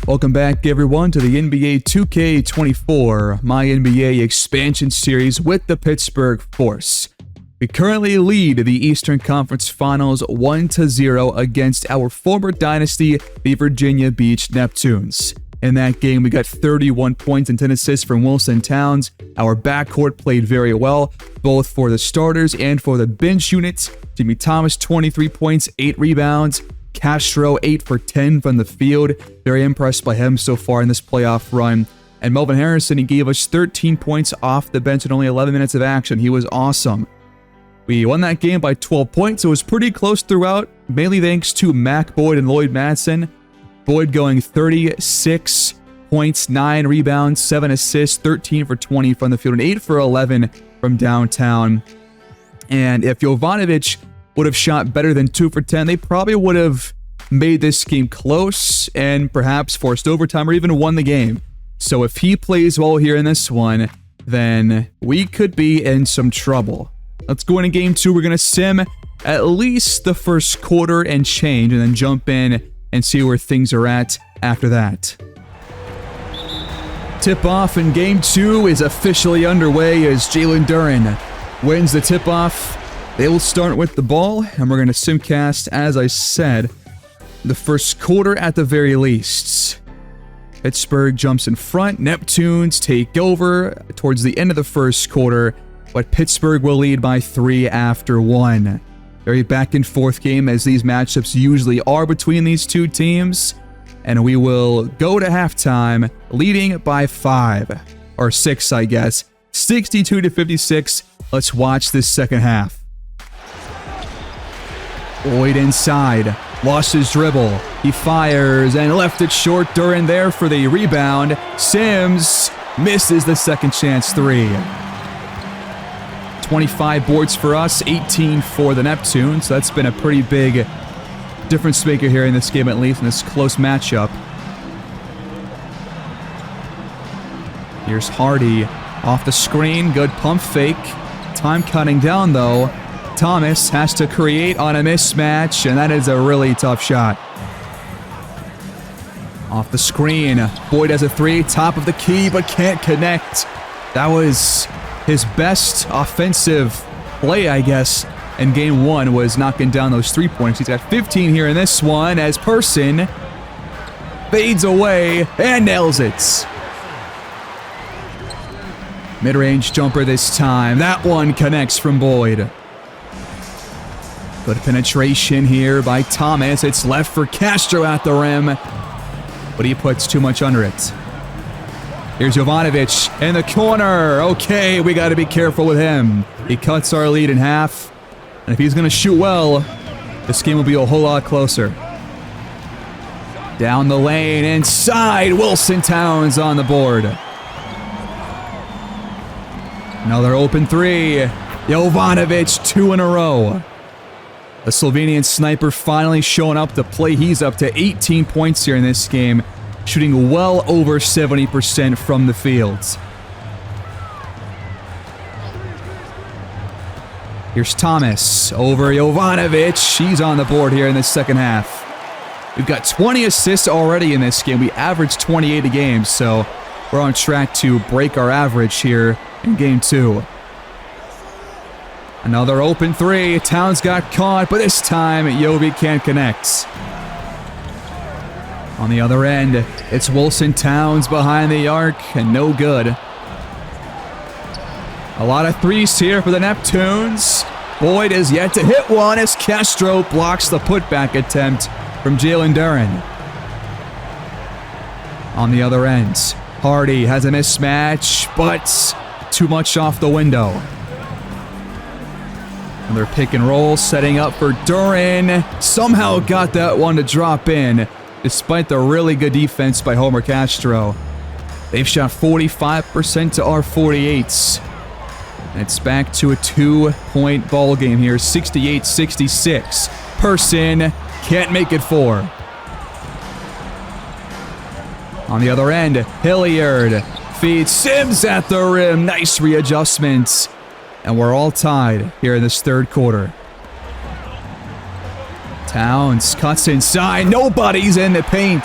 Welcome back, everyone, to the NBA 2K24 MyNBA expansion series with the Pittsburgh Force. We currently lead the Eastern Conference Finals 1-0 against our former dynasty, the Virginia Beach Neptunes. In that game, we got 31 points and 10 assists from Wilson Towns. Our backcourt played very well, both for the starters and for the bench units. Jimmy Thomas, 23 points, 8 rebounds. Castro, 8 for 10 from the field. Very impressed by him so far in this playoff run. And Melvin Harrison, he gave us 13 points off the bench in only 11 minutes of action. He was awesome. We won that game by 12 points. It was pretty close throughout, mainly thanks to Mac Boyd and Lloyd Madsen. Boyd going 36 points, 9 rebounds, 7 assists, 13 for 20 from the field, and 8 for 11 from downtown. And if Jovanovic would have shot better than 2 for 10, they probably would have made this game close and perhaps forced overtime or even won the game. So if he plays well here in this one, then we could be in some trouble. Let's go into game 2. We're going to sim at least the first quarter and change, and then jump in and see where things are at after that. Tip-off in game 2 is officially underway as Jalen Duren wins the tip-off. They will start with the ball, and we're going to simcast, as I said, the first quarter at the very least. Pittsburgh jumps in front. Neptunes take over towards the end of the first quarter, but Pittsburgh will lead by 3 after 1. Very back and forth game, as these matchups usually are between these two teams. And we will go to halftime leading by 5. Or 6, I guess. 62-56. Let's watch this second half. Boyd inside, lost his dribble, he fires and left it short. Duren there for the rebound. Sims misses the second chance 3. 25 boards for us, 18 for the Neptunes. So that's been a pretty big difference maker here in this game, at least in this close matchup. Here's Hardy off the screen, good pump fake. Time cutting down though. Thomas has to create on a mismatch, and that is a really tough shot. Off the screen, Boyd has a 3, top of the key, but can't connect. That was his best offensive play, I guess, in game 1, was knocking down those 3 points. He's got 15 here in this one, as Person fades away and nails it. Mid-range jumper this time. That one connects from Boyd. Good penetration here by Thomas. It's left for Castro at the rim, but he puts too much under it. Here's Jovanovic in the corner. Okay, we got to be careful with him. He cuts our lead in half, and if he's going to shoot well, this game will be a whole lot closer. Down the lane, inside, Wilson Towns on the board. Another open 3. Jovanovic, 2 in a row. The Slovenian sniper finally showing up to play. He's up to 18 points here in this game, shooting well over 70% from the field. Here's Thomas over Jovanovic. He's on the board here in the second half. We've got 20 assists already in this game. We averaged 28 a game, so we're on track to break our average here in game 2. Another open 3. Towns got caught, but this time Jovi can't connect. On the other end, it's Wilson Towns behind the arc, and no good. A lot of 3s here for the Neptunes. Boyd is yet to hit one as Castro blocks the putback attempt from Jalen Duren. On the other end, Hardy has a mismatch, but too much off the window. Another pick and roll setting up for Duren. Somehow got that one to drop in, despite the really good defense by Homer Castro. They've shot 45% to our 48s. And it's back to a 2-point ball game here, 68-66. Person can't make it 4. On the other end, Hilliard feeds Sims at the rim. Nice readjustment. And we're all tied here in this third quarter. Towns cuts inside. Nobody's in the paint.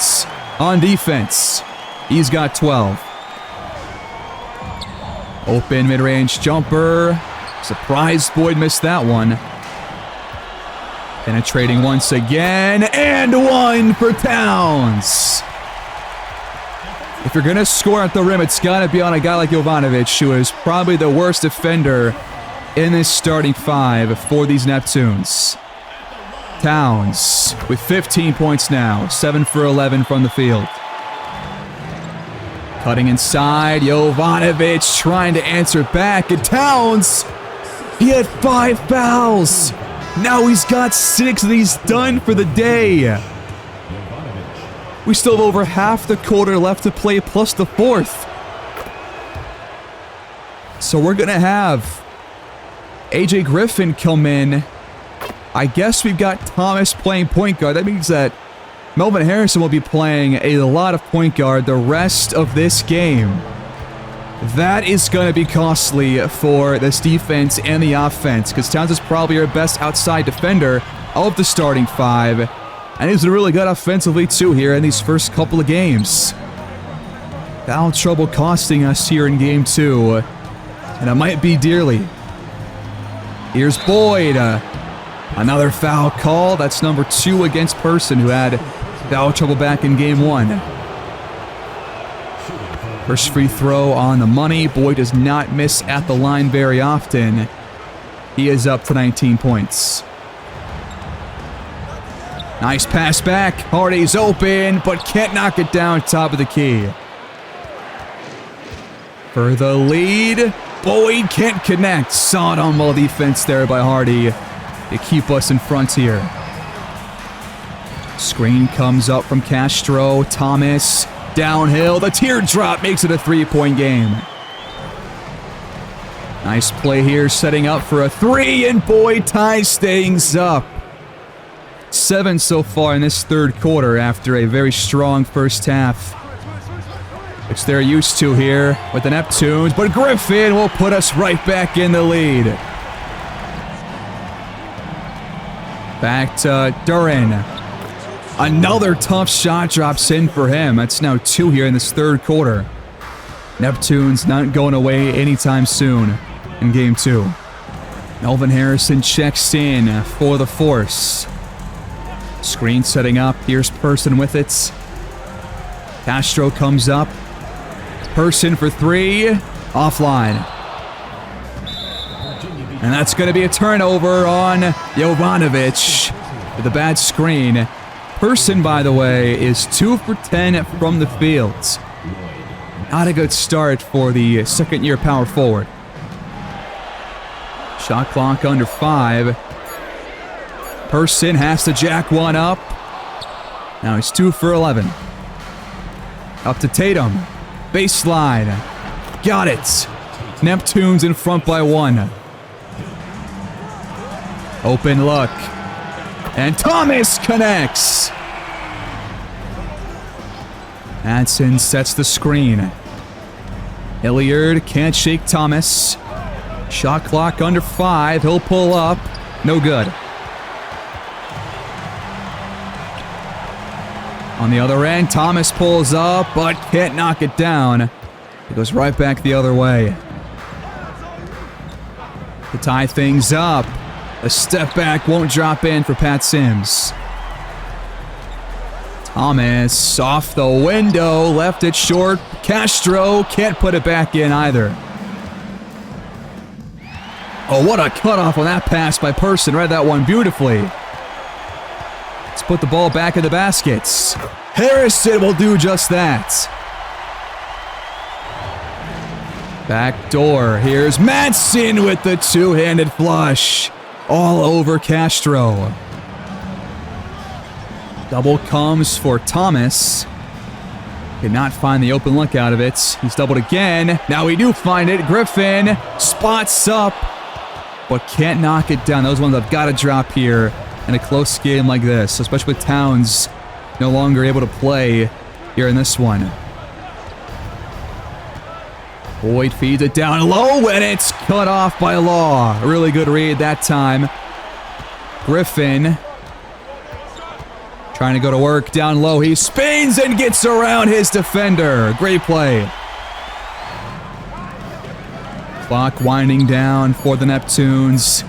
on defense. He's got 12. Open mid-range jumper. Surprised Boyd missed that one. Penetrating once again, and one for Towns. If you're going to score at the rim, it's got to be on a guy like Jovanovic, who is probably the worst defender in this starting five for these Neptunes. Towns with 15 points now, 7 for 11 from the field. Cutting inside, Jovanovic trying to answer back, and Towns, he had 5 fouls. Now he's got 6 and he's done for the day. We still have over half the quarter left to play, plus the fourth. So we're going to have AJ Griffin come in. I guess we've got Thomas playing point guard. That means that Melvin Harrison will be playing a lot of point guard the rest of this game. That is going to be costly for this defense and the offense, because Towns is probably our best outside defender of the starting five. And he's been really good offensively too here in these first couple of games. Foul trouble costing us here in game 2. And it might be dearly. Here's Boyd. Another foul call. That's number 2 against Person, who had foul trouble back in game 1. First free throw on the money. Boyd does not miss at the line very often. He is up to 19 points. Nice pass back. Hardy's open, but can't knock it down top of the key. For the lead, Boyd can't connect. Solid on-ball defense there by Hardy to keep us in front here. Screen comes up from Castro. Thomas downhill. The teardrop makes it a 3-point game. Nice play here, setting up for a 3, and Boyd ties things up. 7 so far in this third quarter after a very strong first half, which they're used to here with the Neptunes, but Griffin will put us right back in the lead. Back to Duran. Another tough shot drops in for him. That's now 2 here in this third quarter. Neptunes not going away anytime soon in game 2. Melvin Harrison checks in for the Force. Screen setting up. Here's Person with it. Castro comes up. Person for 3. Offline. And that's going to be a turnover on Jovanovic with a bad screen. Person, by the way, is 2 for 10 from the field. Not a good start for the second-year power forward. Shot clock under 5. Person has to jack one up. Now he's 2 for 11. Up to Tatum. Baseline. Got it. Neptunes in front by 1. Open look. And Thomas connects. Madsen sets the screen. Hilliard can't shake Thomas. Shot clock under 5. He'll pull up. No good. On the other end, Thomas pulls up, but can't knock it down. It goes right back the other way. To tie things up. A step back won't drop in for Pat Sims. Thomas off the window, left it short. Castro can't put it back in either. Oh, what a cutoff on that pass by Person. Read that one beautifully. Let's put the ball back in the baskets. Harrison will do just that. Back door. Here's Madsen with the two-handed flush. All over Castro. Double comes for Thomas. Cannot find the open look out of it. He's doubled again. Now we do find it. Griffin spots up, but can't knock it down. Those ones I've got to drop here in a close game like this, especially with Towns no longer able to play here in this one. Boyd feeds it down low, and it's cut off by Law. A really good read that time. Griffin Trying to go to work down low. He spins and gets around his defender. Great play. Clock winding down for the Neptunes.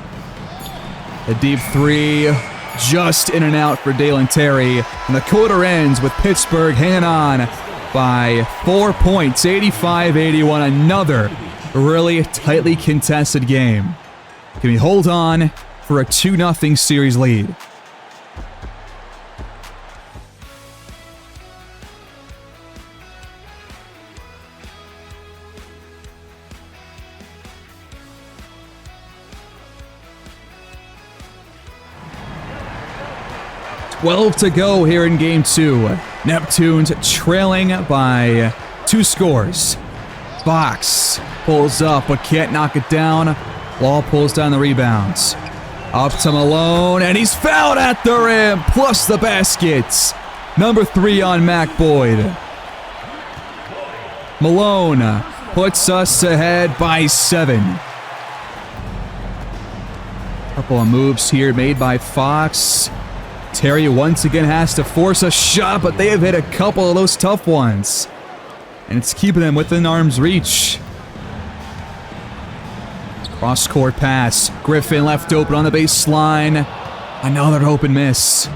A deep three, just in and out for Dalen Terry. And the quarter ends with Pittsburgh hanging on by 4 points, 85-81. Another really tightly contested game. Can we hold on for a 2-0 series lead? $12 to go here in Game 2. Neptunes trailing by 2 scores. Fox pulls up but can't knock it down. Law pulls down the rebounds. Up to Malone, and he's fouled at the rim, plus the baskets. Number 3 on Mac Boyd. Malone puts us ahead by 7. Couple of moves here made by Fox. Terry once again has to force a shot, but they have hit a couple of those tough ones. And it's keeping them within arm's reach. Cross-court pass. Griffin left open on the baseline. Another open miss.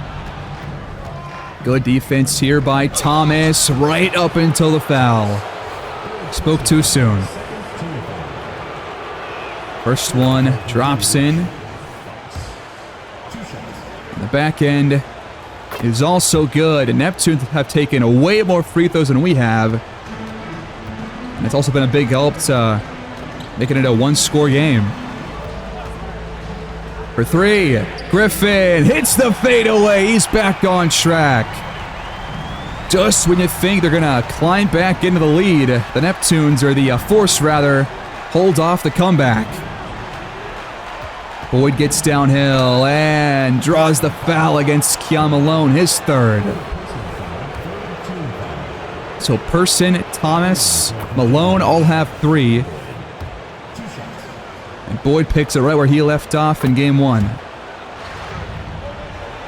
Good defense here by Thomas, right up until the foul. Spoke too soon. First one drops in. The back end is also good. And Neptunes have taken way more free throws than we have. And it's also been a big help to making it a 1-score game. For 3, Griffin hits the fadeaway. He's back on track. Just when you think they're going to climb back into the lead, the Neptunes, or the Force rather, hold off the comeback. Boyd gets downhill and draws the foul against Keon Malone, his 3rd. So Person, Thomas, Malone all have 3. And Boyd picks it right where he left off in Game 1.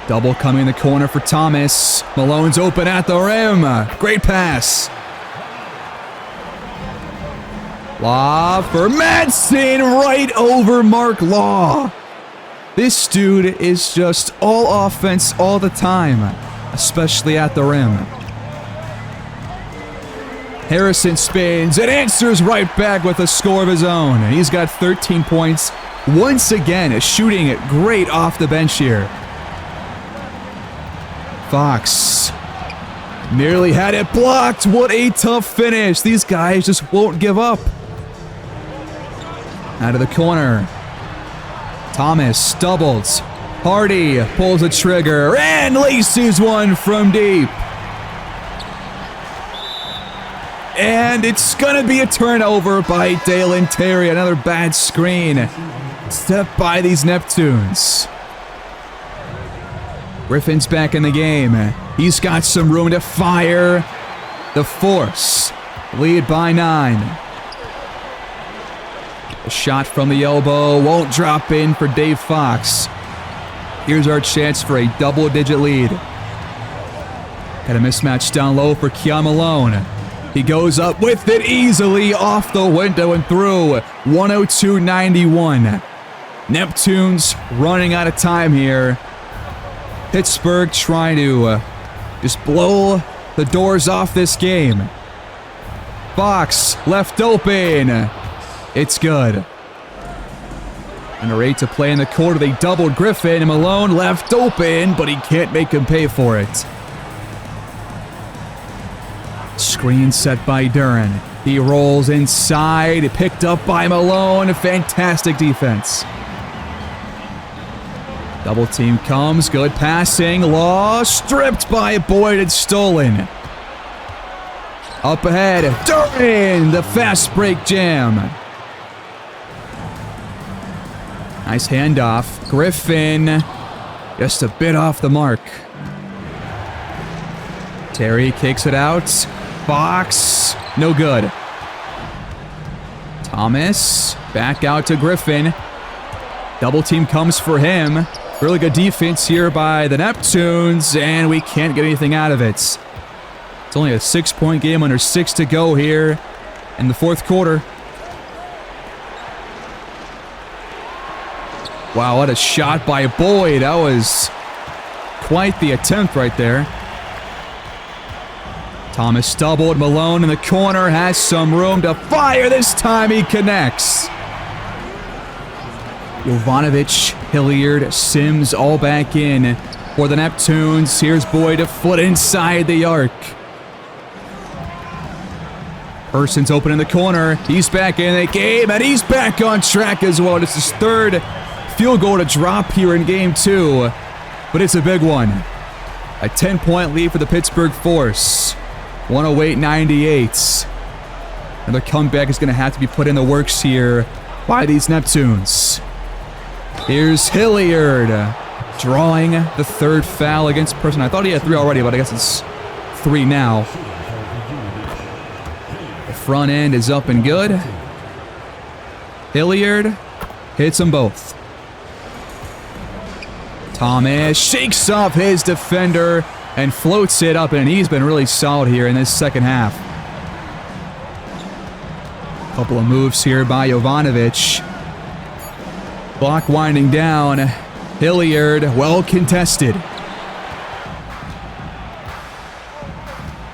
Double coming in the corner for Thomas. Malone's open at the rim. Great pass. Law for Madsen, right over Mark Law. This dude is just all offense all the time, especially at the rim. Harrison spins and answers right back with a score of his own. And he's got 13 points. Once again, shooting it great off the bench here. Fox nearly had it blocked. What a tough finish. These guys just won't give up. Out of the corner. Thomas doubles. Hardy pulls the trigger and laces one from deep. And it's going to be a turnover by Dalen Terry. Another bad screen. Step by these Neptunes. Griffin's back in the game. He's got some room to fire. The Force lead by 9. A shot from the elbow won't drop in for Dave Fox. Here's our chance for a double-digit lead. Got a mismatch down low for Keon Malone. He goes up with it easily off the window and through. 102-91. Neptunes running out of time here. Pittsburgh trying to just blow the doors off this game. Fox left open. It's good. And a rate to play in the quarter. They doubled Griffin, and Malone left open, but he can't make him pay for it. Screen set by Duran. He rolls inside, picked up by Malone. Fantastic defense. Double team comes, good passing. Law stripped by Boyd and stolen. Up ahead, Duran, the fast break jam. Nice handoff. Griffin just a bit off the mark. Terry kicks it out. Fox, no good. Thomas, back out to Griffin. Double team comes for him. Really good defense here by the Neptunes, and we can't get anything out of it. It's only a 6-point game, under 6 to go here in the fourth quarter. Wow, what a shot by Boyd. That was quite the attempt right there. Thomas doubled. Malone in the corner has some room to fire. This time he connects. Jovanovic, Hilliard, Sims all back in for the Neptunes. Here's Boyd, a foot inside the arc. Person's open in the corner. He's back in the game, and he's back on track as well. It's his third field goal to drop here in game 2, but it's a big one. A 10-point lead for the Pittsburgh Force. 108-98. Another comeback is going to have to be put in the works here by these Neptunes. Here's Hilliard drawing the third foul against Person. I thought he had 3 already, but I guess it's 3 now. The front end is up and good. Hilliard hits them both. Thomas shakes off his defender and floats it up, and he's been really solid here in this second half. Couple of moves here by Jovanovic. Clock winding down. Hilliard, well contested.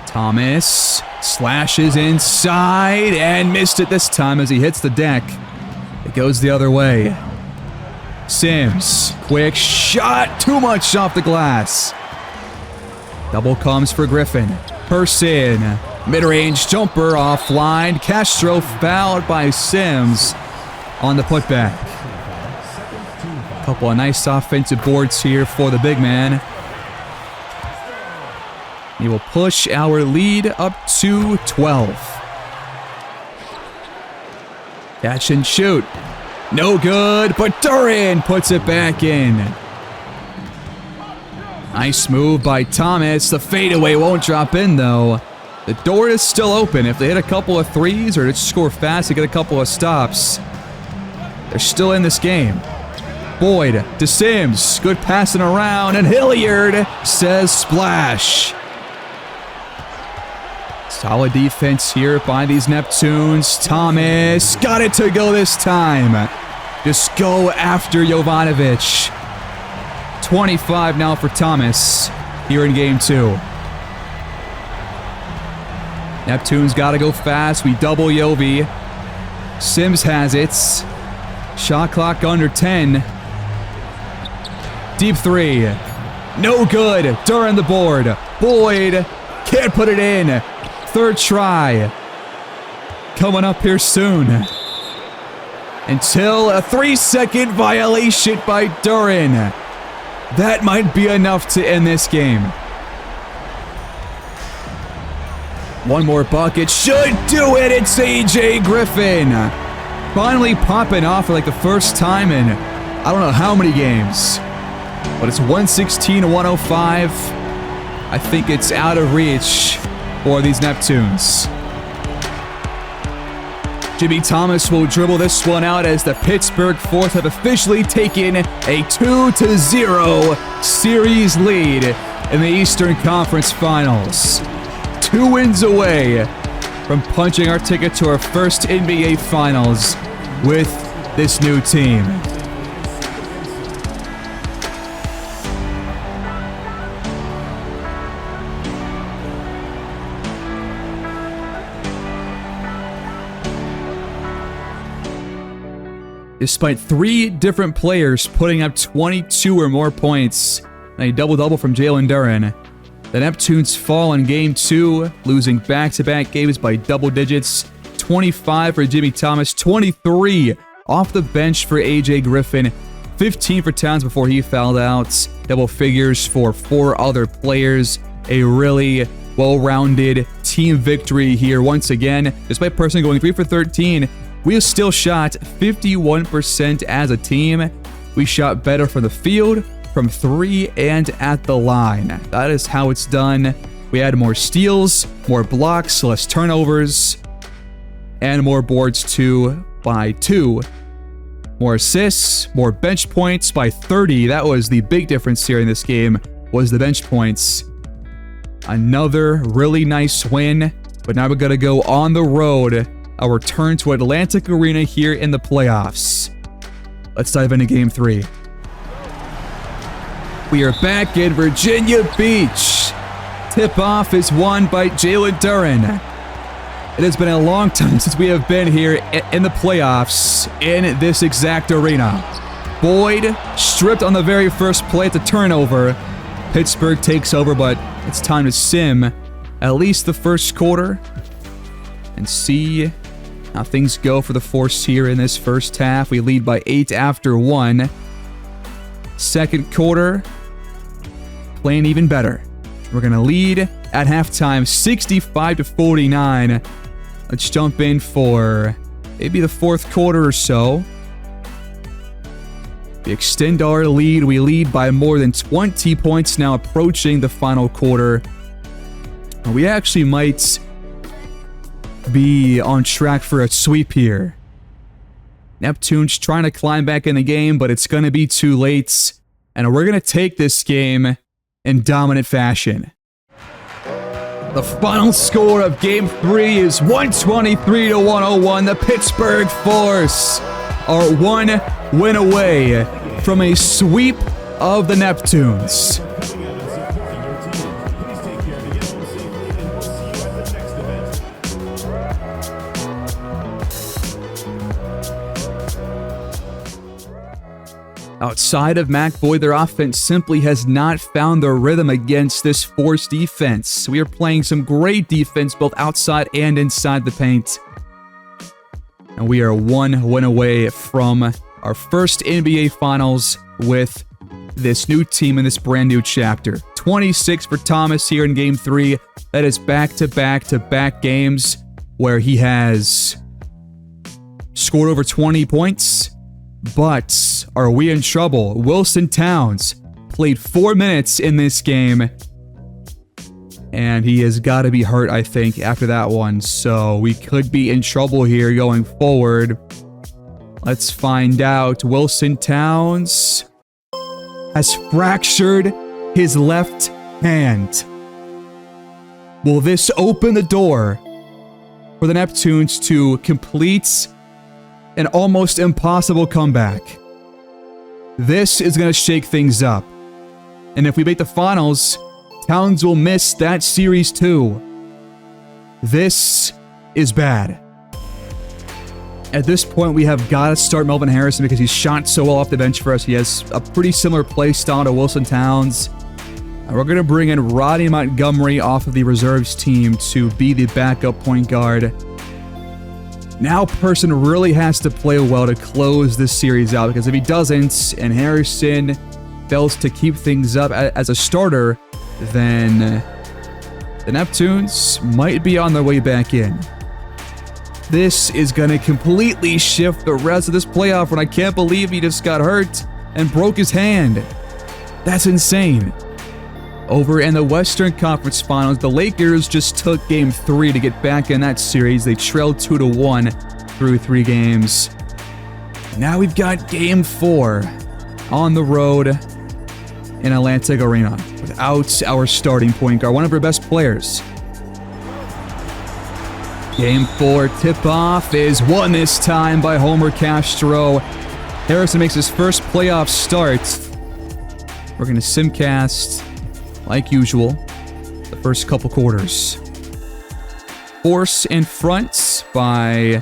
Thomas slashes inside and missed it this time as he hits the deck. It goes the other way. Sims, quick shot, too much off the glass. Double comes for Griffin. Person, mid-range jumper offline. Castro fouled by Sims on the putback. Couple of nice offensive boards here for the big man. He will push our lead up to 12. Catch and shoot. No good, but Duran puts it back in. Nice move by Thomas. The fadeaway won't drop in, though. The door is still open. If they hit a couple of threes or just score fast to get a couple of stops, they're still in this game. Boyd to Sims. Good passing around, and Hilliard says splash. Solid defense here by these Neptunes. Thomas got it to go this time. Just go after Jovanovic. 25 now for Thomas here in game 2. Neptunes got to go fast. We double Jovi. Sims has it. Shot clock under 10. Deep 3. No good. Duran the board. Boyd can't put it in. Third try. Coming up here soon. Until a 3-second violation by Duran. That might be enough to end this game. One more bucket should do it. It's AJ Griffin. Finally popping off for like the first time in I don't know how many games. But it's 116-105. I think it's out of reach for these Neptunes. Jimmy Thomas will dribble this one out as the Pittsburgh Force have officially taken a 2-0 series lead in the Eastern Conference Finals. 2 wins away from punching our ticket to our first NBA Finals with this new team. Despite 3 different players putting up 22 or more points and a double-double from Jalen Duran, the Neptunes fall in Game 2, losing back-to-back games by double digits. 25 for Jimmy Thomas, 23 off the bench for AJ Griffin, 15 for Towns before he fouled out, double figures for 4 other players. A really well-rounded team victory here once again. Despite Person going 3 for 13, we still shot 51% as a team. We shot better from the field, from 3, and at the line. That is how it's done. We had more steals, more blocks, less turnovers, and more boards 2 by 2. More assists, more bench points by 30. That was the big difference here in this game, was the bench points. Another really nice win, but now we're going to go on the road. Our return to Atlantic Arena here in the playoffs. Let's dive into Game 3. We are back in Virginia Beach. Tip-off is won by Jalen Duren. It has been a long time since we have been here in the playoffs in this exact arena. Boyd stripped on the very first play at the turnover. Pittsburgh takes over, but it's time to sim at least the first quarter and see how things go for the Force here in this first half. We lead by 8 after 1. Second quarter, playing even better. We're going to lead at halftime 65-49. Let's jump in for maybe the fourth quarter or so. We extend our lead. We lead by more than 20 points now, approaching the final quarter. We actually might be on track for a sweep here. Neptunes trying to climb back in the game, but it's going to be too late. And we're going to take this game in dominant fashion. The final score of Game 3 is 123-101. The Pittsburgh Force are one win away from a sweep of the Neptunes. Outside of Mac Boyd, their offense simply has not found their rhythm against this Force defense. We are playing some great defense both outside and inside the paint. And we are one win away from our first NBA Finals with this new team in this brand new chapter. 26 for Thomas here in Game 3. That is back-to-back-to-back games where he has scored over 20 points. But are we in trouble? Wilson Towns played 4 minutes in this game. And he has got to be hurt, I think, after that one. So we could be in trouble here going forward. Let's find out. Wilson Towns has fractured his left hand. Will this open the door for the Neptunes to complete an almost impossible comeback? This is going to shake things up. And if we make the finals, Towns will miss that series too. This is bad. At this point, we have got to start Melvin Harrison because he's shot so well off the bench for us. He has a pretty similar play style to Wilson Towns. And we're going to bring in Rodney Montgomery off of the reserves team to be the backup point guard. Now Person really has to play well to close this series out, because if he doesn't and Harrison fails to keep things up as a starter, then the Neptunes might be on their way back in. This is going to completely shift the rest of this playoff run. I can't believe he just got hurt and broke his hand. That's insane. Over in the Western Conference Finals, the Lakers just took Game 3 to get back in that series. They trailed 2-1 through 3 games. Now we've got Game 4 on the road in Atlantic Arena without our starting point guard, one of our best players. Game 4 tip-off is won this time by Homer Castro. Harrison makes his first playoff start. We're going to simcast like usual, the first couple quarters. Force in front by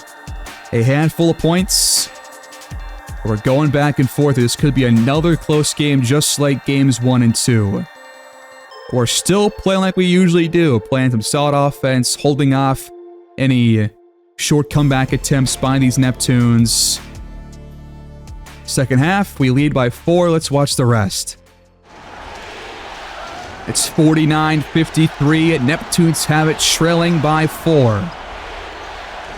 a handful of points. We're going back and forth. This could be another close game, just like games 1 and 2. We're still playing like we usually do, playing some solid offense, holding off any short comeback attempts by these Neptunes. Second half, we lead by 4. Let's watch the rest. It's 49-53. Neptunes have it trailing by 4.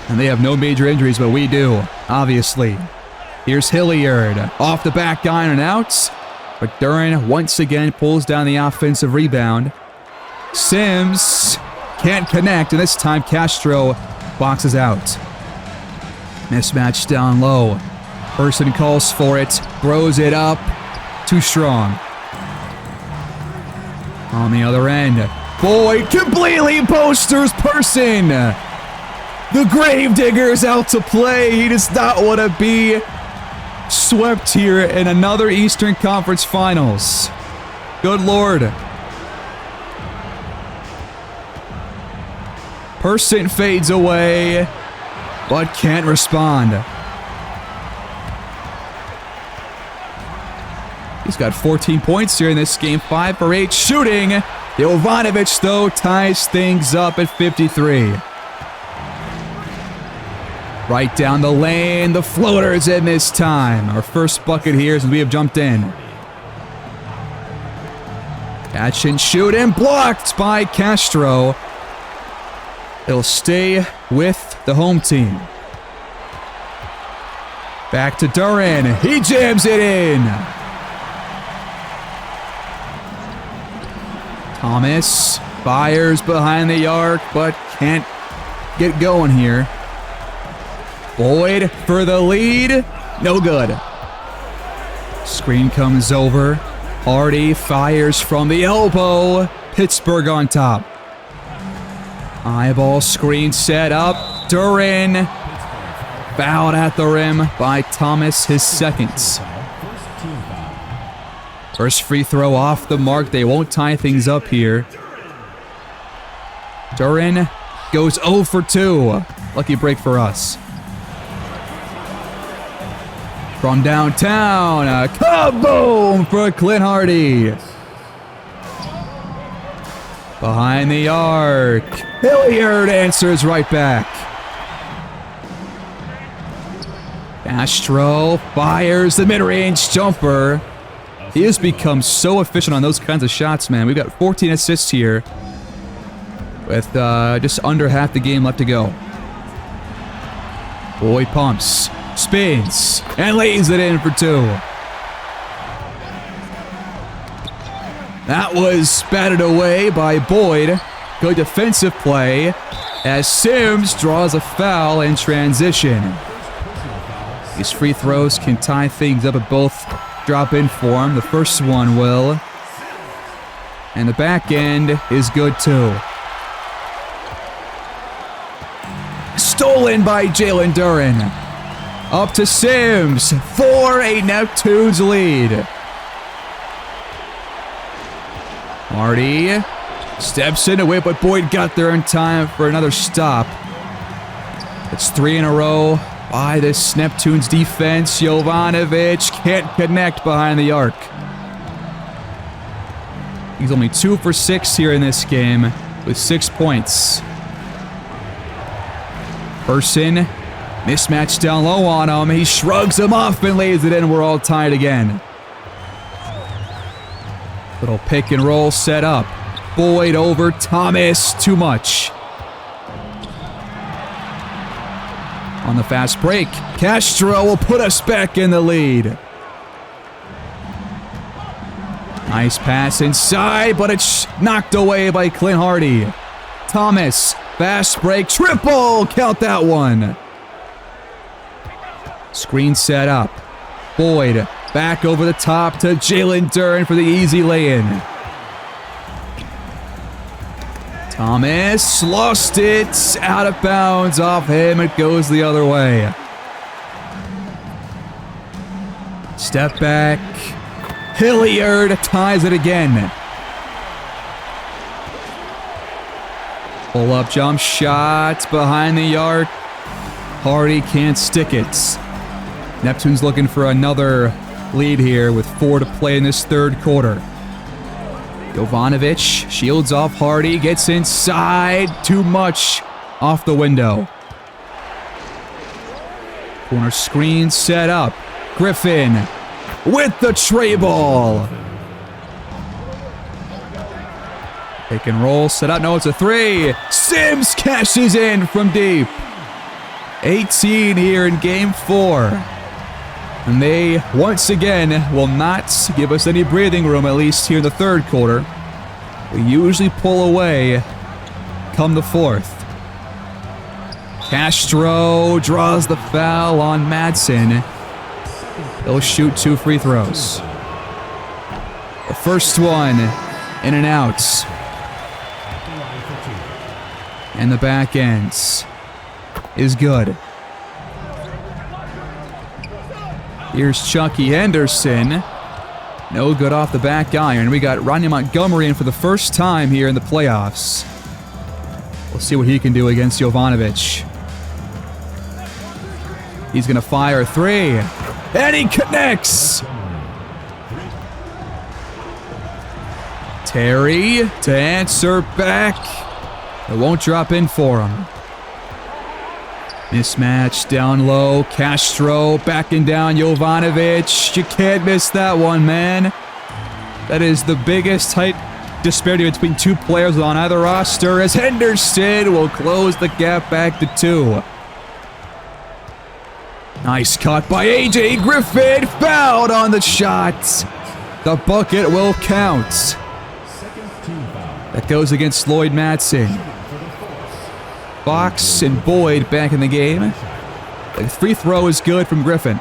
And they have no major injuries, but we do, obviously. Here's Hilliard off the back iron and out. But Duren once again pulls down the offensive rebound. Sims can't connect, and this time Castro boxes out. Mismatch down low. Person calls for it, throws it up. Too strong. On the other end, Boyd completely posters Person. The Gravedigger's out to play. He does not want to be swept here in another Eastern Conference Finals. Good Lord. Person fades away, but can't respond. He's got 14 points here in this game, 5 for 8 shooting. Jovanovic, though, ties things up at 53. Right down the lane, the floater's in this time. Our first bucket here since we have jumped in. Catch and shoot and blocked by Castro. It'll stay with the home team. Back to Duran. He jams it in. Thomas fires behind the arc, but can't get going here. Boyd for the lead. No good. Screen comes over. Hardy fires from the elbow. Pittsburgh on top. Eyeball screen set up. Duran fouled at the rim by Thomas, his second. First free throw off the mark. They won't tie things up here. Duran goes 0 for 2. Lucky break for us. From downtown, a kaboom for Clint Hardy. Behind the arc, Hilliard answers right back. Castro fires the mid-range jumper. He has become so efficient on those kinds of shots, man. We've got 14 assists here with just under half the game left to go. Boyd pumps, spins, and lays it in for 2. That was batted away by Boyd. Good defensive play as Sims draws a foul in transition. These free throws can tie things up at both drop-in form. The first one will. And the back end is good too. Stolen by Jalen Duran. Up to Sims for a Neptunes lead. Hardy steps into it, but Boyd got there in time for another stop. It's 3 in a row by this Neptunes defense. Jovanovic can't connect behind the arc. He's only 2 for 6 here in this game with 6 points. Person, mismatch down low on him. He shrugs him off and lays it in. We're all tied again. Little pick and roll set up. Boyd over Thomas. Too much. On the fast break, Castro will put us back in the lead. Nice pass inside, but it's knocked away by Clint Hardy. Thomas, fast break, triple! Count that one. Screen set up. Boyd back over the top to Jalen Duran for the easy lay-in. Thomas lost it. Out of bounds off him. It goes the other way. Step back. Hilliard ties it again. Pull-up jump shot behind the arc. Hardy can't stick it. Neptune's looking for another lead here with 4 to play in this third quarter. Jovanovic shields off Hardy, gets inside. Too much off the window. Corner screen set up. Griffin with the tray ball. Pick and roll set up. No, it's a 3. Sims cashes in from deep. 18 here in game 4. And they, once again, will not give us any breathing room, at least here in the third quarter. We usually pull away come the fourth. Castro draws the foul on Madsen. He'll shoot 2 free throws. The first one, in and out. And the back end is good. Here's Chucky Henderson. No good off the back iron. We got Rodney Montgomery in for the first time here in the playoffs. We'll see what he can do against Jovanovic. He's going to fire a 3. And he connects! Terry to answer back. It won't drop in for him. Mismatch down low. Castro backing down Jovanovic. You can't miss that one, man. That is the biggest height disparity between 2 players on either roster, as Henderson will close the gap back to 2. Nice cut by AJ Griffin. Fouled on the shot. The bucket will count. That goes against Lloyd Madsen. Fox and Boyd back in the game. The free throw is good from Griffin.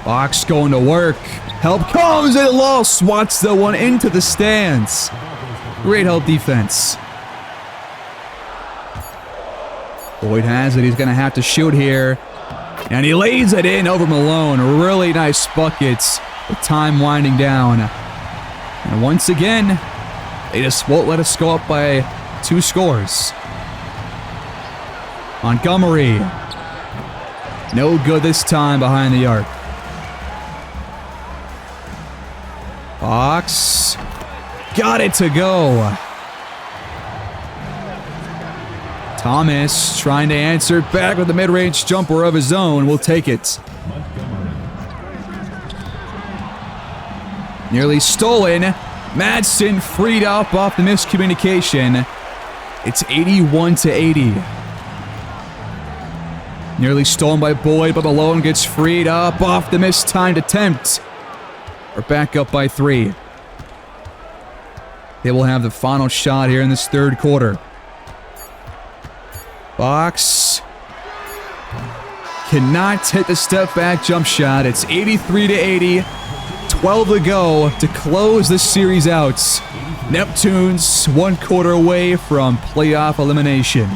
Fox going to work. Help comes and Law swats the one into the stands. Great help defense. Boyd has it. He's going to have to shoot here. And he lays it in over Malone. Really nice buckets with time winding down. And once again, they just won't let us go up by 2 scores. Montgomery. No good this time behind the arc. Fox. Got it to go. Thomas trying to answer back with a mid-range jumper of his own. We'll take it. Nearly stolen. Madsen freed up off the miscommunication. It's 81-80. Nearly stolen by Boyd, but Malone gets freed up off the mistimed attempt. We're back up by 3. They will have the final shot here in this 3rd quarter. Fox cannot hit the step-back jump shot. It's 83-80. 12 to go to close this series out. Neptunes 1 quarter away from playoff elimination.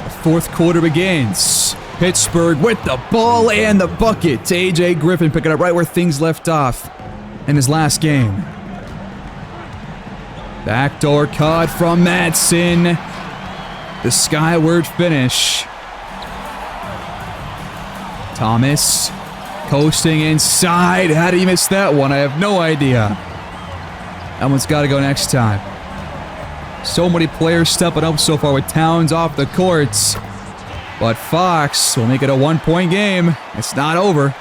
The 4th quarter begins. Pittsburgh with the ball and the bucket. AJ Griffin picking up right where things left off in his last game. Backdoor cut from Madsen. The skyward finish. Thomas coasting inside. How did he miss that one? I have no idea. That one's got to go next time. So many players stepping up so far with Towns off the courts. But Fox will make it a 1-point game. It's not over.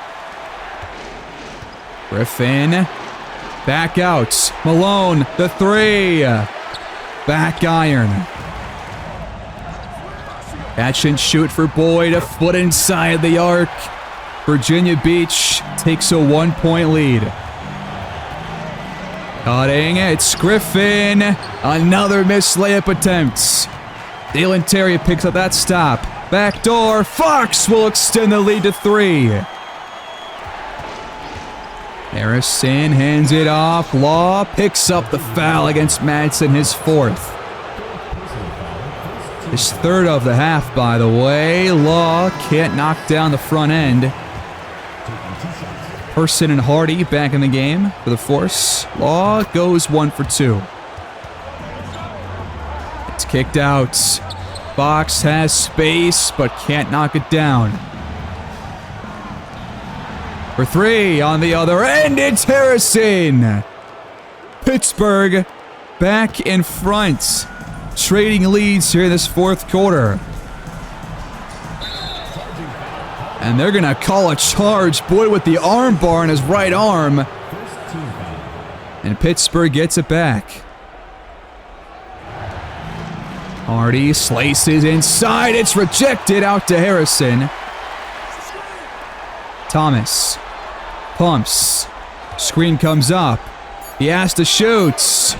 Griffin. Back out. Malone, the 3. Back iron. Catch and shoot for Boyd. A foot inside the arc. Virginia Beach takes a 1-point lead. Cutting. It's Griffin. Another missed layup attempt. Dalen Terry picks up that stop. Backdoor. Fox will extend the lead to 3. Harrison hands it off. Law picks up the foul against Madsen, his 4th. His 3rd of the half, by the way. Law can't knock down the front end. Person and Hardy back in the game for the Force. Law goes 1 for 2. It's kicked out. Fox has space, but can't knock it down. For 3 on the other end, it's Harrison. Pittsburgh back in front. Trading leads here in this 4th quarter. And they're going to call a charge. Boyd with the arm bar in his right arm. And Pittsburgh gets it back. Hardy slices inside. It's rejected out to Harrison. Thomas Pumps. Screen comes up. He has to shoot.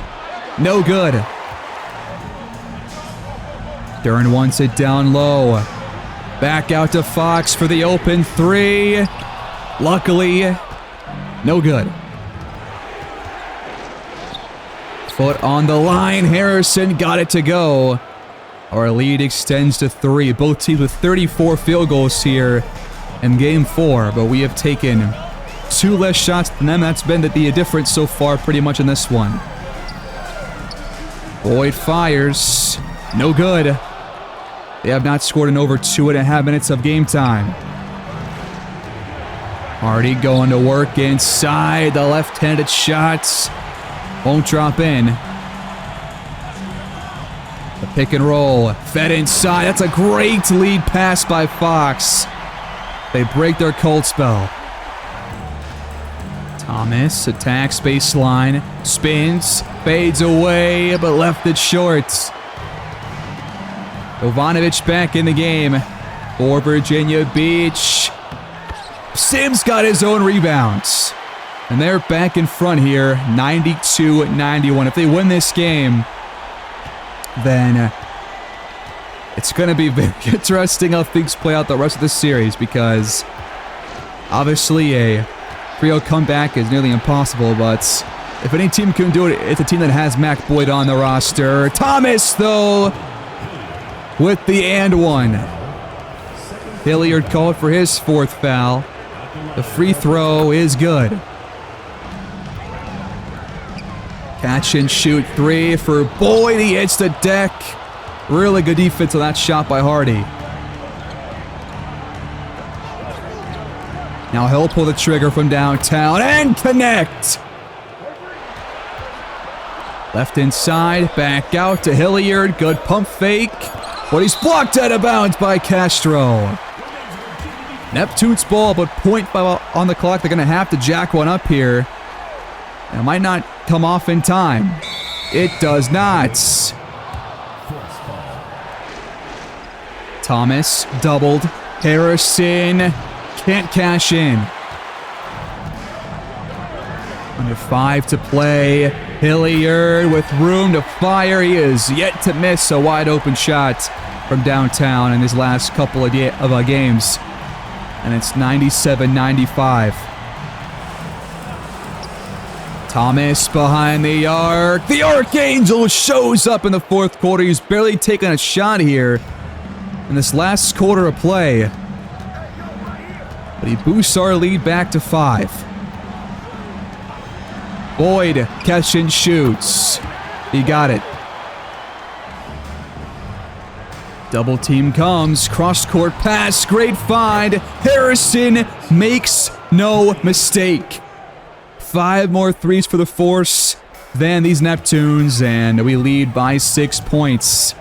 No good. Duren wants it down low. Back out to Fox for the open three. Luckily, no good. Foot on the line. Harrison got it to go. Our lead extends to 3. Both teams with 34 field goals here in Game 4, but we have taken 2 less shots than them. That's been the difference so far pretty much in this one. Boyd fires. No good. They have not scored in over 2.5 minutes of game time. Hardy going to work inside. The left-handed shots won't drop in. The pick and roll. Fed inside. That's a great lead pass by Fox. They break their cold spell. Thomas attacks baseline. Spins. Fades away, but left it short. Jovanovic back in the game for Virginia Beach. Sims got his own rebounds. And they're back in front here, 92-91. If they win this game, then it's going to be very interesting how things play out the rest of the series, because obviously a 3-0 comeback is nearly impossible, but if any team can do it, it's a team that has Mac Boyd on the roster. Thomas, though, with the and one. Hilliard called for his 4th foul. The free throw is good. Catch and shoot 3 for Boyd. He hits the deck. Really good defense on that shot by Hardy. Now he'll pull the trigger from downtown and connect. Left inside, back out to Hilliard. Good pump fake. But he's blocked out of bounds by Castro. Neptunes ball, but 0.5 on the clock. They're going to have to jack one up here. It might not come off in time. It does not. Thomas doubled. Harrison can't cash in. Under 5 to play. Hilliard with room to fire. He is yet to miss a wide open shot from downtown in his last couple of games. And it's 97-95. Thomas behind the arc. The Archangel shows up in the 4th quarter. He's barely taken a shot here in this last quarter of play. But he boosts our lead back to 5. Boyd, catch and shoots. He got it. Double team comes. Cross-court pass. Great find. Harrison makes no mistake. 5 more threes for the Force than these Neptunes, and we lead by 6 points.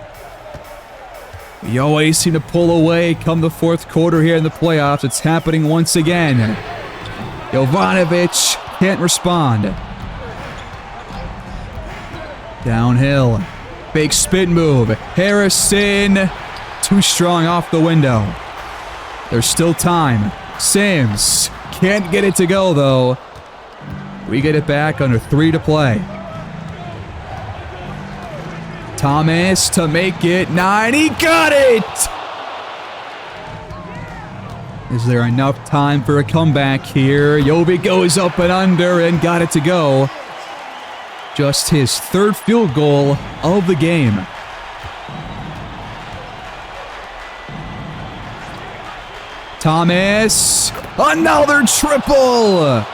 We always seem to pull away come the 4th quarter here in the playoffs. It's happening once again. Jovanovic can't respond. Downhill. Fake spin move. Harrison, too strong off the window. There's still time. Sims can't get it to go, though. We get it back under 3 to play. Thomas to make it 9. He got it! Is there enough time for a comeback here? Yobi goes up and under and got it to go. Just his 3rd field goal of the game. Thomas, another triple!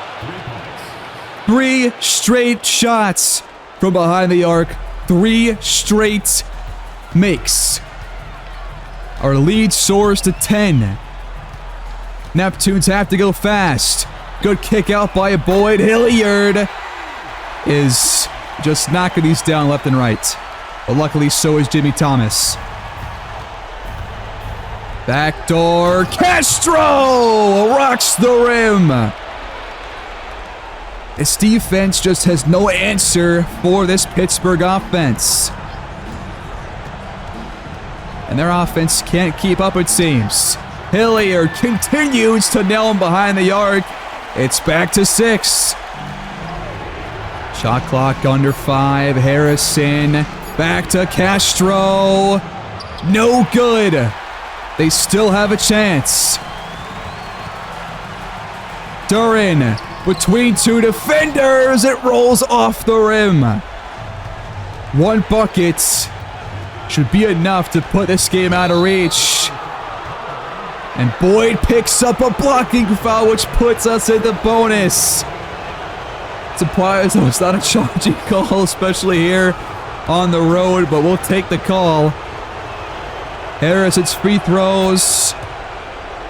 3 straight shots from behind the arc. 3 straight makes. Our lead soars to 10. Neptunes have to go fast. Good kick out by Boyd. Hilliard is just knocking these down left and right. But luckily, so is Jimmy Thomas. Backdoor. Castro rocks the rim. This defense just has no answer for this Pittsburgh offense. And their offense can't keep up, it seems. Hilliard continues to nail him behind the arc. It's back to 6. Shot clock under 5. Harrison back to Castro. No good. They still have a chance. Duran between 2 defenders. It rolls off the rim. 1 bucket should be enough to put this game out of reach. And Boyd picks up a blocking foul, which puts us in the bonus. Surprised though it's not a charging call, especially here on the road, but we'll take the call. Harrison's free throws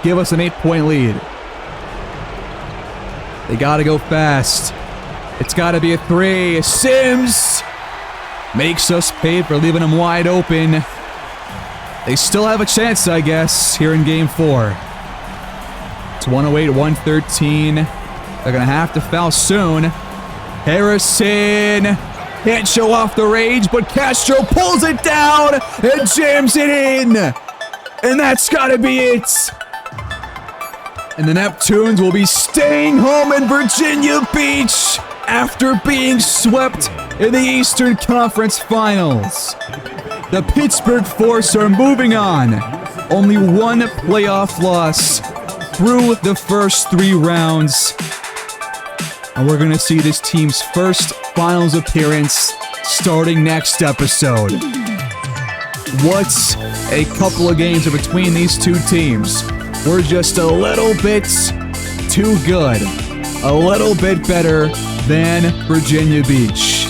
give us an 8-point lead. They gotta go fast. It's gotta be a 3. Sims makes us pay for leaving them wide open. They still have a chance, I guess, here in Game 4. It's 108-113. They're gonna have to foul soon. Harrison can't show off the range, but Castro pulls it down and jams it in. And that's gotta be it. And the Neptunes will be staying home in Virginia Beach after being swept in the Eastern Conference Finals. The Pittsburgh Force are moving on. Only 1 playoff loss through the first 3 rounds. And we're going to see this team's first finals appearance starting next episode. What's a couple of games in between these 2 teams? We're just a little bit too good. A little bit better than Virginia Beach.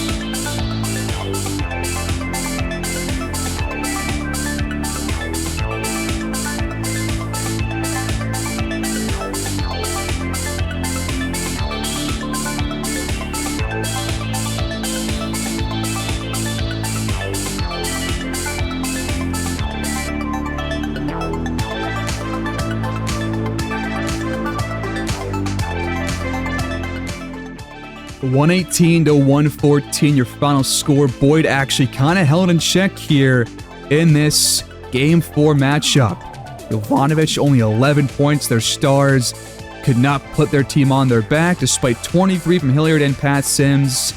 (118-114) your final score. Boyd actually kind of held in check here in this Game 4 matchup. Jovanovic only 11 points. Their stars could not put their team on their back despite 23 from Hilliard and Pat Sims.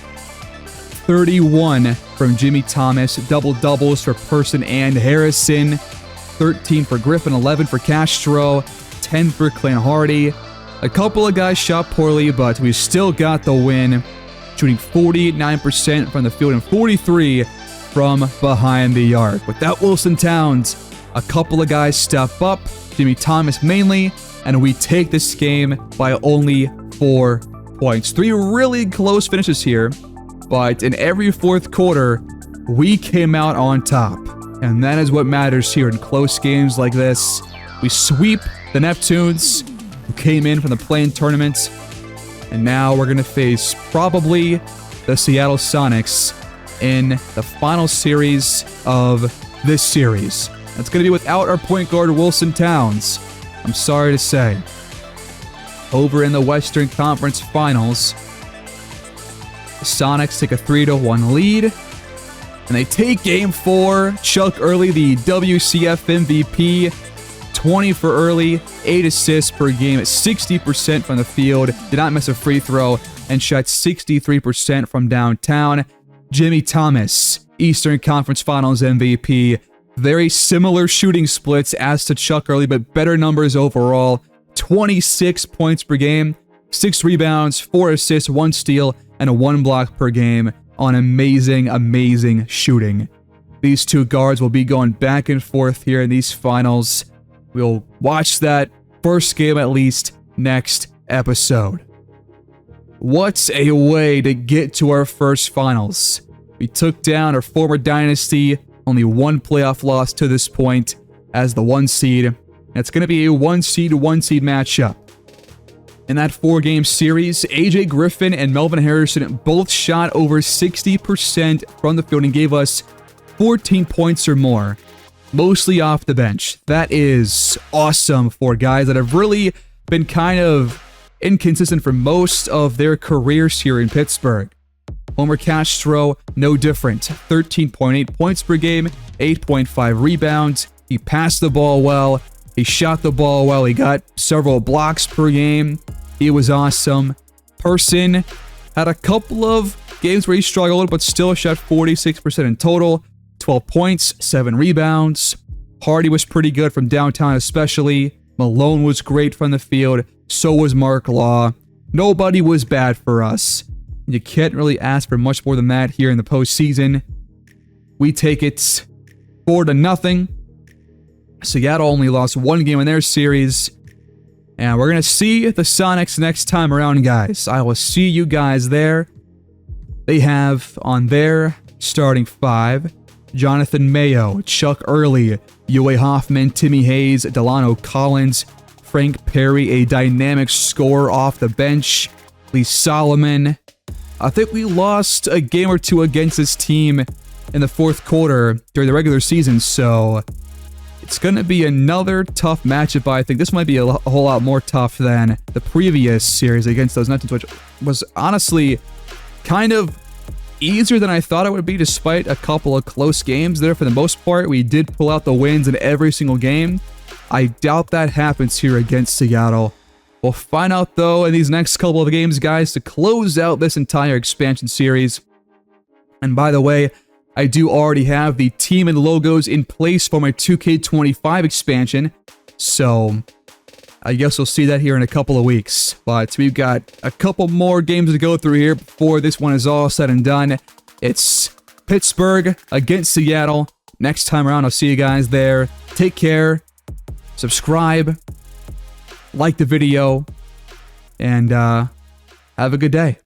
31 from Jimmy Thomas. Double-doubles for Person and Harrison. 13 for Griffin, 11 for Castro, 10 for Clint Hardy. A couple of guys shot poorly, but we still got the win, shooting 49% from the field and 43% from behind the arc. Without Wilson Towns, a couple of guys step up, Jimmy Thomas mainly, and we take this game by only 4 points. 3 really close finishes here, but in every fourth quarter, we came out on top. And that is what matters here in close games like this. We sweep the Neptunes, who came in from the play-in tournament, and now we're going to face probably the Seattle Sonics in the final series of this series. That's going to be without our point guard, Wilson Towns. I'm sorry to say. Over in the Western Conference Finals, the Sonics take a 3-1 lead, and they take Game 4. Chuck Early, the WCF MVP, 20 for Early, 8 assists per game at 60% from the field, did not miss a free throw, and shot 63% from downtown. Jimmy Thomas, Eastern Conference Finals MVP. Very similar shooting splits as to Chuck Early, but better numbers overall. 26 points per game, 6 rebounds, 4 assists, 1 steal, and a 1 block per game on amazing, amazing shooting. These 2 guards will be going back and forth here in these finals. We'll watch that first game at least next episode. What's a way to get to our first finals? We took down our former dynasty, only 1 playoff loss to this point as the 1 seed. It's going to be a 1 seed matchup. In that 4-game series, AJ Griffin and Melvin Harrison both shot over 60% from the field and gave us 14 points or more. Mostly off the bench. That is awesome for guys that have really been kind of inconsistent for most of their careers here in Pittsburgh. Homer Castro, no different. 13.8 points per game, 8.5 rebounds. He passed the ball well. He shot the ball well. He got several blocks per game. He was awesome. Person had a couple of games where he struggled, but still shot 46% in total. 12 points, 7 rebounds. Hardy was pretty good from downtown especially. Malone was great from the field. So was Mark Law. Nobody was bad for us. You can't really ask for much more than that here in the postseason. We take it 4-0. Seattle only lost 1 game in their series. And we're going to see the Sonics next time around, guys. I will see you guys there. They have on their starting 5, Jonathan Mayo, Chuck Early, Uwe Hoffman, Timmy Hayes, Delano Collins, Frank Perry, a dynamic scorer off the bench, Lee Solomon. I think we lost a game or two against this team in the 4th quarter during the regular season, so it's going to be another tough matchup. I think this might be a whole lot more tough than the previous series against those Neptunes, which was honestly kind of easier than I thought it would be, despite a couple of close games there. For the most part, we did pull out the wins in every single game. I doubt that happens here against Seattle. We'll find out, though, in these next couple of games, guys, to close out this entire expansion series. And by the way, I do already have the team and logos in place for my 2K25 expansion, so I guess we'll see that here in a couple of weeks. But we've got a couple more games to go through here before this one is all said and done. It's Pittsburgh against Seattle. Next time around, I'll see you guys there. Take care, subscribe, like the video, and have a good day.